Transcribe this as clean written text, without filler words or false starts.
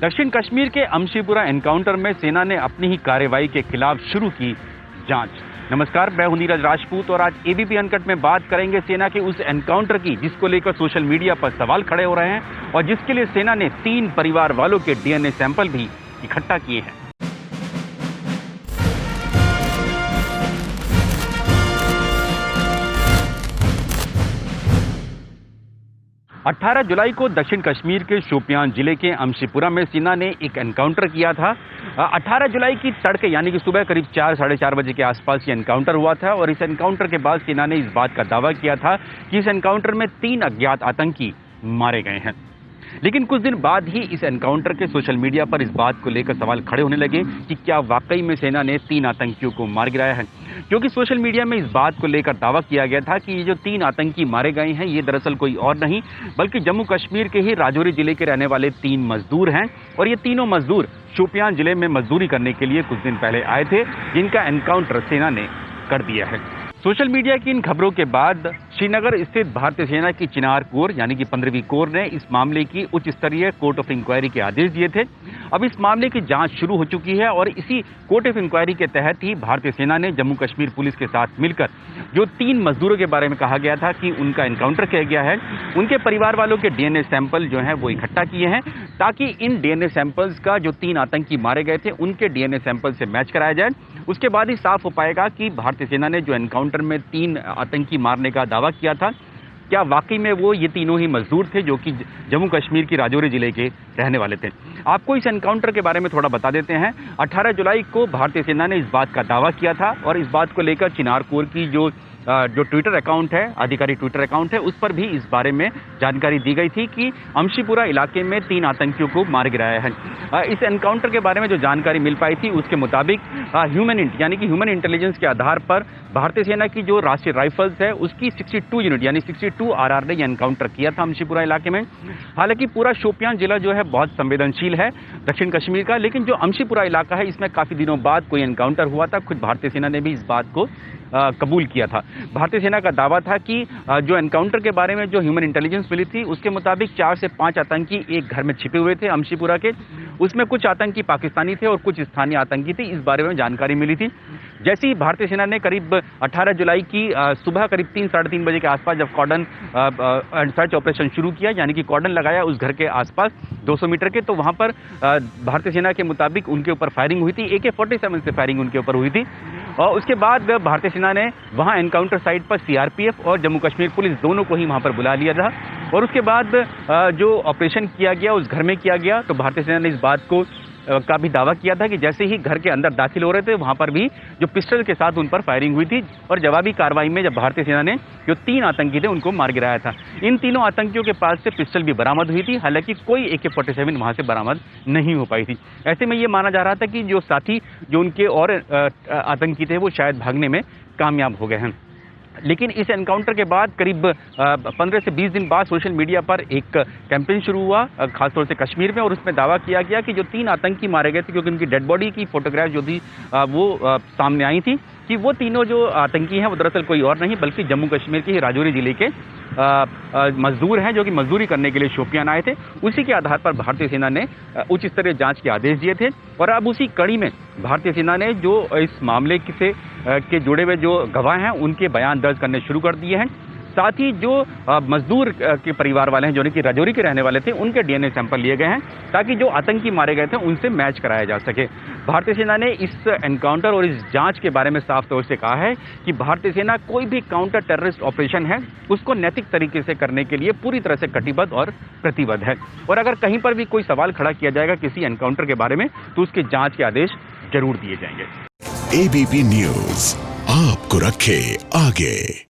दक्षिण कश्मीर के अमशीपुरा एनकाउंटर में सेना ने अपनी ही कार्रवाई के खिलाफ शुरू की जांच। नमस्कार, मैं हूं नीरज राजपूत और आज एबीपी अनकट में बात करेंगे सेना के उस एनकाउंटर की जिसको लेकर सोशल मीडिया पर सवाल खड़े हो रहे हैं और जिसके लिए सेना ने 3 परिवार वालों के डीएनए सैंपल भी इकट्ठा किए हैं। 18 जुलाई को दक्षिण कश्मीर के शोपियान जिले के अमशीपुरा में सेना ने एक एनकाउंटर किया था। 18 जुलाई की तड़के यानी कि सुबह करीब 4 साढ़े 4 बजे के आसपास ये एनकाउंटर हुआ था और इस एनकाउंटर के बाद सेना ने इस बात का दावा किया था कि इस एनकाउंटर में 3 अज्ञात आतंकी मारे गए हैं। लेकिन कुछ दिन बाद ही इस एनकाउंटर के सोशल मीडिया पर इस बात को लेकर सवाल खड़े होने लगे कि क्या वाकई में सेना ने 3 आतंकियों को मार गिराया है, क्योंकि सोशल मीडिया में इस बात को लेकर दावा किया गया था कि ये जो 3 आतंकी मारे गए हैं ये दरअसल कोई और नहीं बल्कि जम्मू कश्मीर के ही राजौरी जिले के रहने वाले 3 मजदूर हैं और ये तीनों मजदूर शोपियान जिले में मजदूरी करने के लिए कुछ दिन पहले आए थे, जिनका एनकाउंटर सेना ने कर दिया है। सोशल मीडिया की इन खबरों के बाद श्रीनगर स्थित भारतीय सेना की चिनार कोर यानी कि 15वीं कोर ने इस मामले की उच्च स्तरीय कोर्ट ऑफ इंक्वायरी के आदेश दिए थे। अब इस मामले की जांच शुरू हो चुकी है और इसी कोर्ट ऑफ इंक्वायरी के तहत ही भारतीय सेना ने जम्मू कश्मीर पुलिस के साथ मिलकर जो 3 मजदूरों के बारे में कहा गया था कि उनका एनकाउंटर किया गया है, उनके परिवार वालों के डीएनए सैंपल जो है वो इकट्ठा किए हैं ताकि इन डीएनए सैंपल्स का जो 3 आतंकी मारे गए थे उनके डीएनए सैंपल से मैच कराया जाए। उसके बाद ही साफ हो पाएगा कि भारतीय सेना ने जो एनकाउंटर में 3 आतंकी मारने का दावा किया था क्या वाकई में वो ये तीनों ही मजदूर थे जो कि जम्मू कश्मीर की राजौरी जिले के रहने वाले थे। आपको इस एनकाउंटर के बारे में थोड़ा बता देते हैं। 18 जुलाई को भारतीय सेना ने इस बात का दावा किया था और इस बात को लेकर चिनार कोर की जो ट्विटर अकाउंट है, आधिकारिक ट्विटर अकाउंट है, उस पर भी इस बारे में जानकारी दी गई थी कि अमशीपुरा इलाके में 3 आतंकियों को मार गिराया है। इस एनकाउंटर के बारे में जो जानकारी मिल पाई थी उसके मुताबिक ह्यूमन इंटेलिजेंस के आधार पर भारतीय सेना की जो राष्ट्रीय राइफल्स है उसकी 62 यूनिट यानी 62 आरआर ने यह एनकाउंटर किया था अमशीपुरा इलाके में। हालांकि पूरा शोपियान जिला जो है बहुत संवेदनशील है दक्षिण कश्मीर का, लेकिन जो अमशीपुरा इलाका है इसमें काफी दिनों बाद कोई एनकाउंटर हुआ था। खुद भारतीय सेना ने भी इस बात को कबूल किया था। भारतीय सेना का दावा था कि जो एनकाउंटर के बारे में जो ह्यूमन इंटेलिजेंस मिली थी उसके मुताबिक 4 से 5 आतंकी एक घर में छिपे हुए थे अमशीपुरा के। उसमें कुछ आतंकी पाकिस्तानी थे और कुछ स्थानीय आतंकी थे, इस बारे में जानकारी मिली थी। जैसे ही भारतीय सेना ने करीब 18 जुलाई की सुबह करीब 3 साढ़े 3 बजे के आसपास जब कॉर्डन सर्च ऑपरेशन शुरू किया यानी कि कॉर्डन लगाया उस घर के आसपास 200 मीटर के, तो वहां पर भारतीय सेना के मुताबिक उनके ऊपर फायरिंग हुई थी। AK-47 से फायरिंग उनके ऊपर हुई थी और उसके बाद भारतीय सेना ने वहां एनकाउंटर साइट पर सीआरपीएफ और जम्मू कश्मीर पुलिस दोनों को ही वहां पर बुला लिया था और उसके बाद जो ऑपरेशन किया गया उस घर में किया गया तो भारतीय सेना ने इस बात को का भी दावा किया था कि जैसे ही घर के अंदर दाखिल हो रहे थे वहां पर भी जो पिस्टल के साथ उन पर फायरिंग हुई थी और जवाबी कार्रवाई में जब भारतीय सेना ने जो 3 आतंकी थे उनको मार गिराया था। इन तीनों आतंकियों के पास से पिस्टल भी बरामद हुई थी, हालांकि कोई AK-47 वहां से बरामद नहीं हो पाई थी। ऐसे में ये माना जा रहा था कि जो साथी जो उनके और आतंकी थे वो शायद भागने में कामयाब हो गए हैं। लेकिन इस एनकाउंटर के बाद करीब 15 से 20 दिन बाद सोशल मीडिया पर एक कैंपेन शुरू हुआ खासतौर से कश्मीर में और उसमें दावा किया गया कि जो 3 आतंकी मारे गए थे क्योंकि उनकी डेड बॉडी की फोटोग्राफ जो थी वो सामने आई थी कि वो तीनों जो आतंकी हैं वो दरअसल कोई और नहीं बल्कि जम्मू कश्मीर के ही राजौरी जिले के मजदूर हैं जो कि मजदूरी करने के लिए शोपियान आए थे। उसी के आधार पर भारतीय सेना ने उच्च स्तरीय जांच के आदेश दिए थे और अब उसी कड़ी में भारतीय सेना ने जो इस मामले के जुड़े हुए जो गवाह हैं उनके बयान दर्ज करने शुरू कर दिए हैं। साथ ही जो मजदूर के परिवार वाले हैं जो कि राजौरी के रहने वाले थे उनके डीएनए सैंपल लिए गए हैं ताकि जो आतंकी मारे गए थे उनसे मैच कराया जा सके। भारतीय सेना ने इस एनकाउंटर और इस जांच के बारे में साफ तौर से कहा है कि भारतीय सेना कोई भी काउंटर टेररिस्ट ऑपरेशन है उसको नैतिक तरीके से करने के लिए पूरी तरह से कटिबद्ध और प्रतिबद्ध है और अगर कहीं पर भी कोई सवाल खड़ा किया जाएगा किसी एनकाउंटर के बारे में तो उसके जांच के आदेश जरूर दिए जाएंगे। एबीपी न्यूज आपको रखे आगे।